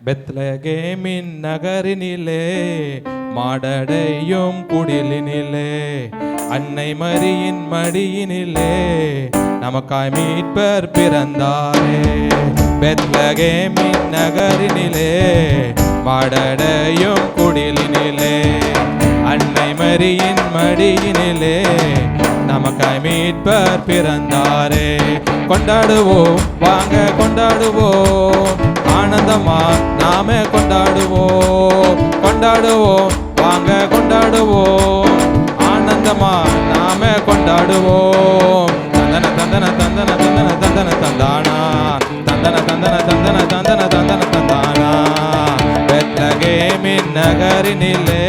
பெத்லகேமின் நகரினிலே மாடடையும் குடிலினிலே அன்னை மரியின் மடியினிலே நமக்காய் மீட்பர் பிறந்தாரே. பெத்லகேமின் நகரினிலே மாடடையும் குடிலினிலே அன்னை மரியின் மடியினிலே நமக்காய் மீட்பர் பிறந்தாரே. கொண்டாடுவோம், வாங்க கொண்டாடுவோம், ஆனந்தமா நாமே கொண்டாடுவோம். கொண்டாடுவோம், வாங்க கொண்டாடுவோம், ஆனந்தமா நாமே கொண்டாடுவோம். தந்தன தந்தன தந்தன தந்தன தந்தன தந்தானா, தந்தன தந்தன தந்தன தந்தன தந்தன தந்தானா. பெத்லகேமின் நகரினிலே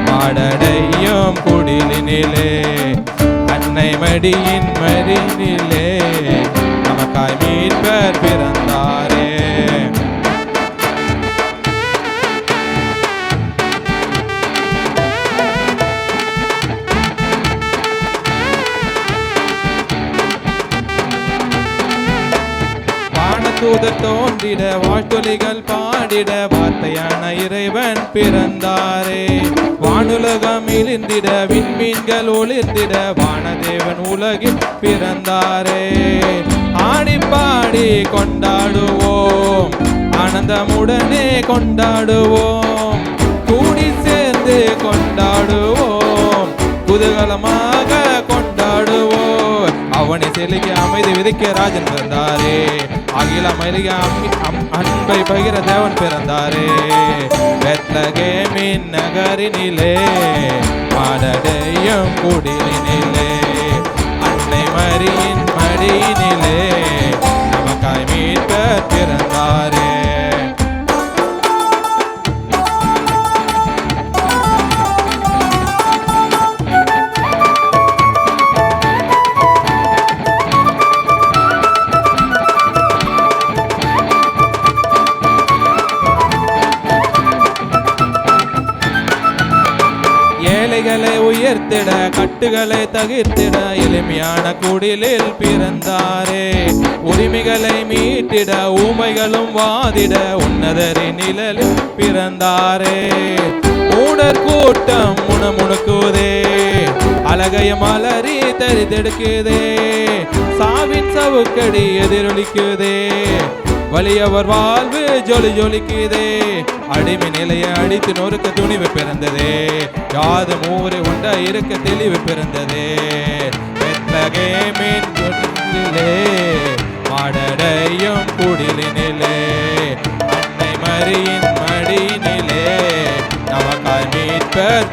மாடடையும் குடிலினிலே அன்னை மடியின் மடியினிலே நமக்காய் மீட்பர் பிறந்தாரே. வானதூதர் தோன்றிட வாழ்த்தொலிகள் பாடிட வார்த்தையான இறைவன் பிறந்தாரே. வானுலகம் இழிந்திட விண்மீன்கள் ஒளிர்ந்திட வானதேவன் உலகில் பிறந்தாரே. ஆடி பாடி கொண்டாடுவோம், ஆனந்தமுடனே கொண்டாடுவோம், கூடி சேர்ந்து கொண்டாடுவோம், குதூகலமாக கொண்டாடுவோம். அவனை செலுகி அமைதி விதிக்க ராஜன் பிறந்தாரே. அகில மலிக அன்பை பகிர தேவன் பிறந்தாரே. பெத்லகேமின் நகரினிலே மாடடையும் குடிலினிலே அன்னை மரியின் மடியினிலே நமக்காய் மீட்பர் பிறந்தாரே. ஏழைகளை உயர்த்திட கட்டுகளை தகிர்த்திட எளிமையான குடிலில் பிறந்தாரே. உரிமைகளை மீட்டிட ஊமைகளும் வாதிட உன்னதரின் நிழலில் பிறந்தாரே. மூடர் கூட்டம் முணுமுணுக்குதே, அழகைய மலரி தரிதெடுக்குதே, சாவின் சவுக்கடி எதிரொலிக்குதே, வலியவர் வாழ்வு ஜொலி ஜொலிக்குதே. அடிமை நிலையை அடித்து நொறுக்க துணிவு பிறந்ததே, யாது மூறு உண்ட இருக்க தெளிவு பிறந்ததே. பெத்லகேமின் குடிலிலே மாடடையும் குடிலினிலே அன்னை மரியின் மடியினிலே நமக்காய் மீட்பர்